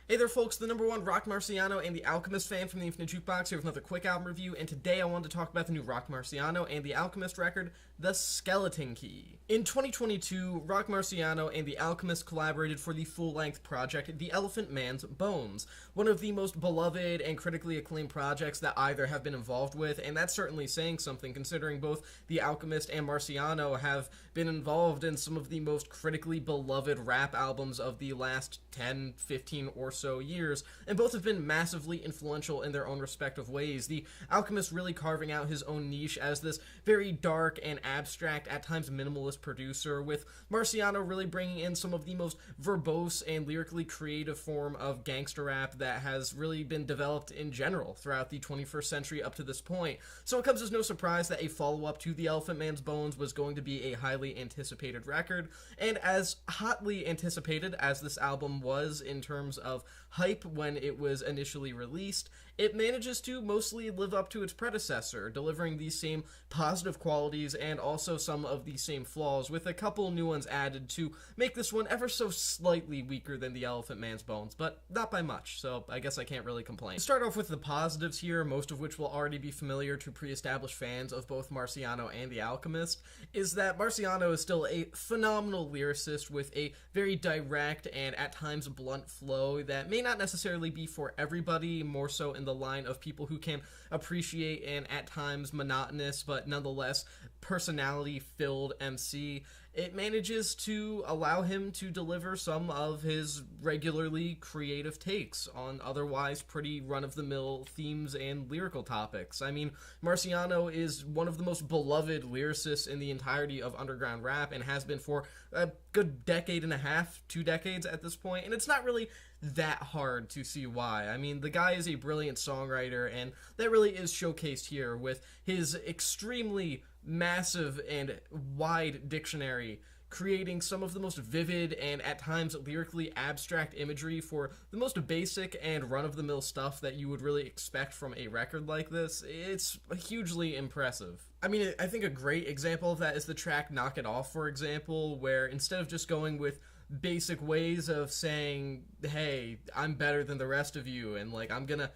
Hey there folks, the number one Rock Marciano and the Alchemist fan from the Infinite Jukebox here with another quick album review, and today I wanted to talk about the new Rock Marciano and the Alchemist record, The Skeleton Key. In 2022, Rock Marciano and the Alchemist collaborated for the full-length project, The Elephant Man's Bones, one of the most beloved and critically acclaimed projects that either have been involved with, and that's certainly saying something considering both the Alchemist and Marciano have been involved in some of the most critically beloved rap albums of the last 10, 15, or so years, and both have been massively influential in their own respective ways. The Alchemist really carving out his own niche as this very dark and abstract, at times minimalist producer, with Marciano really bringing in some of the most verbose and lyrically creative form of gangster rap that has really been developed in general throughout the 21st century up to this point. So it comes as no surprise that a follow-up to The Elephant Man's Bones was going to be a highly anticipated record, and as hotly anticipated as this album was in terms of hype when it was initially released, it manages to mostly live up to its predecessor, delivering these same positive qualities and also some of the same flaws, with a couple new ones added to make this one ever so slightly weaker than The Elephant Man's Bones, but not by much, so I guess I can't really complain. To start off with the positives here, most of which will already be familiar to pre-established fans of both Marciano and The Alchemist, is that Marciano is still a phenomenal lyricist with a very direct and at times blunt flow that may not necessarily be for everybody, more so in the line of people who can appreciate an at times monotonous but nonetheless personality-filled MC. It manages to allow him to deliver some of his regularly creative takes on otherwise pretty run-of-the-mill themes and lyrical topics. I mean, Marciano is one of the most beloved lyricists in the entirety of underground rap and has been for a good decade and a half, 2 decades at this point, and it's not really that hard to see why. I mean, the guy is a brilliant songwriter, and that really is showcased here with his extremely massive and wide dictionary, creating some of the most vivid and at times lyrically abstract imagery for the most basic and run-of-the-mill stuff that you would really expect from a record like this. It's hugely impressive. I mean, I think a great example of that is the track Knock It Off, for example, where instead of just going with basic ways of saying, hey, I'm better than the rest of you, and like, I'm gonna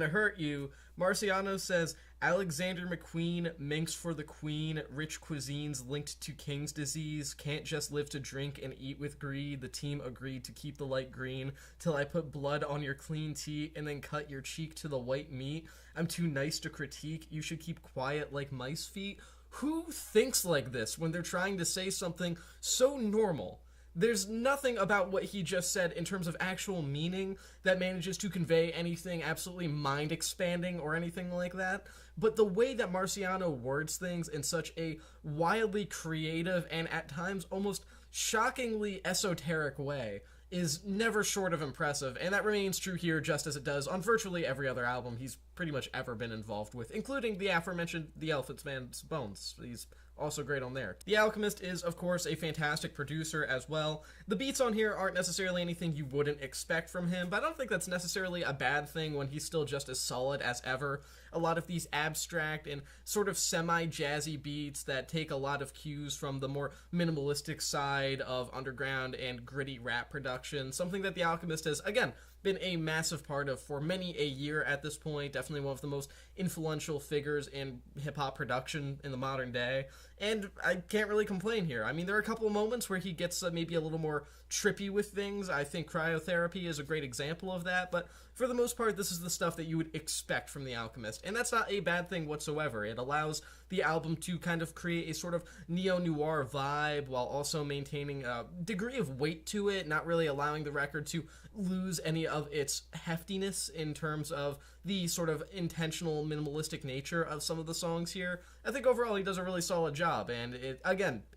hurt you, Marciano says, Alexander McQueen, Minx for the Queen, rich cuisines linked to King's disease, can't just live to drink and eat with greed, the team agreed to keep the light green, till I put blood on your clean teat and then cut your cheek to the white meat, I'm too nice to critique, you should keep quiet like mice feet. Who thinks like this when they're trying to say something so normal? There's nothing about what he just said in terms of actual meaning that manages to convey anything absolutely mind-expanding or anything like that, but the way that Marciano words things in such a wildly creative and at times almost shockingly esoteric way is never short of impressive, and that remains true here just as it does on virtually every other album he's pretty much ever been involved with, including the aforementioned The Elephant Man's Bones. He's also great on there. The Alchemist is, of course, a fantastic producer as well. The beats on here aren't necessarily anything you wouldn't expect from him, but I don't think that's necessarily a bad thing when he's still just as solid as ever. A lot of these abstract and sort of semi-jazzy beats that take a lot of cues from the more minimalistic side of underground and gritty rap production, something that The Alchemist has, again, been a massive part of for many a year at this point, definitely one of the most influential figures in hip-hop production in the modern day, and I can't really complain here. I mean, there are a couple of moments where he gets maybe a little more trippy with things. I think Cryotherapy is a great example of that, but for the most part, this is the stuff that you would expect from The Alchemist, and that's not a bad thing whatsoever. It allows the album to kind of create a sort of neo-noir vibe while also maintaining a degree of weight to it, not really allowing the record to lose any of its heftiness in terms of the sort of intentional minimalistic nature of some of the songs here. I think overall he does a really solid job, and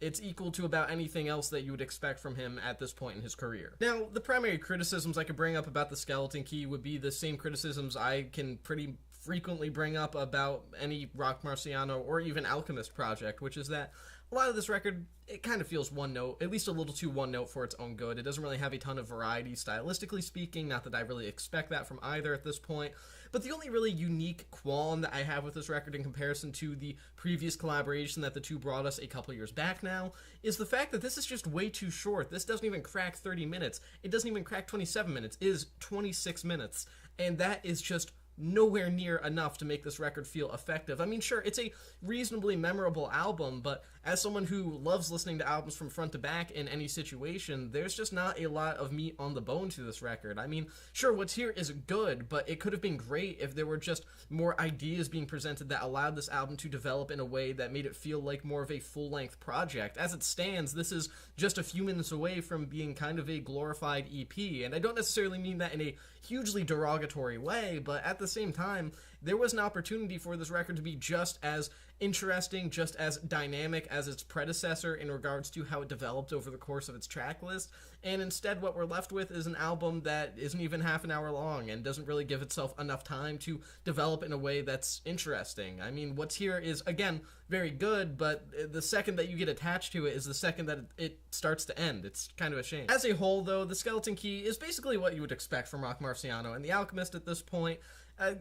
it's equal to about anything else that you would expect from him at this point in his career. Now, the primary criticisms I could bring up about the Skeleton Key would be the same criticisms I can pretty frequently bring up about any Rock Marciano or even Alchemist project, which is that a lot of this record, it kind of feels one note, at least a little too one note for its own good. It doesn't really have a ton of variety stylistically speaking, not that I really expect that from either at this point. But the only really unique qualm that I have with this record in comparison to the previous collaboration that the two brought us a couple years back now is the fact that this is just way too short. This doesn't even crack 30 minutes. It doesn't even crack 27 minutes. It is 26 minutes. And that is just nowhere near enough to make this record feel effective. I mean, sure, it's a reasonably memorable album, but as someone who loves listening to albums from front to back in any situation, there's just not a lot of meat on the bone to this record. I mean, sure, what's here is good, but it could have been great if there were just more ideas being presented that allowed this album to develop in a way that made it feel like more of a full-length project. As it stands, this is just a few minutes away from being kind of a glorified EP, and I don't necessarily mean that in a hugely derogatory way, but at the same time, there was an opportunity for this record to be just as interesting, just as dynamic as its predecessor in regards to how it developed over the course of its track list, and instead what we're left with is an album that isn't even half an hour long and doesn't really give itself enough time to develop in a way that's interesting. I mean, what's here is, again, very good, but the second that you get attached to it is the second that it starts to end. It's kind of a shame. As a whole, though, The Skeleton Key is basically what you would expect from Rock Marciano and The Alchemist at this point.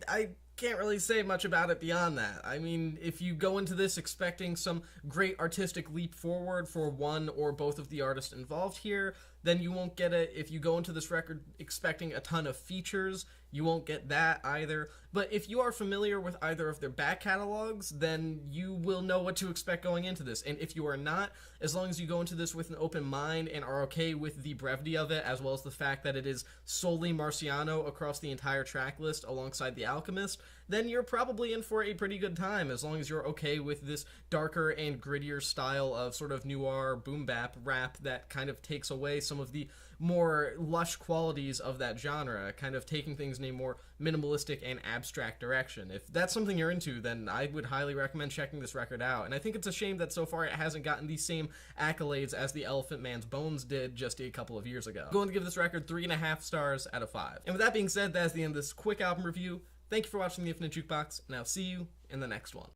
I can't really say much about it beyond that. I mean, if you go into this expecting some great artistic leap forward for one or both of the artists involved here, then you won't get it. If you go into this record expecting a ton of features, you won't get that either. But if you are familiar with either of their back catalogs, then you will know what to expect going into this. And if you are not, as long as you go into this with an open mind and are okay with the brevity of it, as well as the fact that it is solely Marciano across the entire track list alongside The Alchemist, then you're probably in for a pretty good time, as long as you're okay with this darker and grittier style of sort of noir boom bap rap that kind of takes away some of the more lush qualities of that genre, kind of taking things in a more minimalistic and abstract direction. If that's something you're into, then I would highly recommend checking this record out. And I think it's a shame that so far it hasn't gotten the same accolades as the Elephant Man's Bones did just a couple of years ago. I'm going to give this record 3.5 stars out of 5. And with that being said, that's the end of this quick album review. Thank you for watching The Infinite Jukebox, and I'll see you in the next one.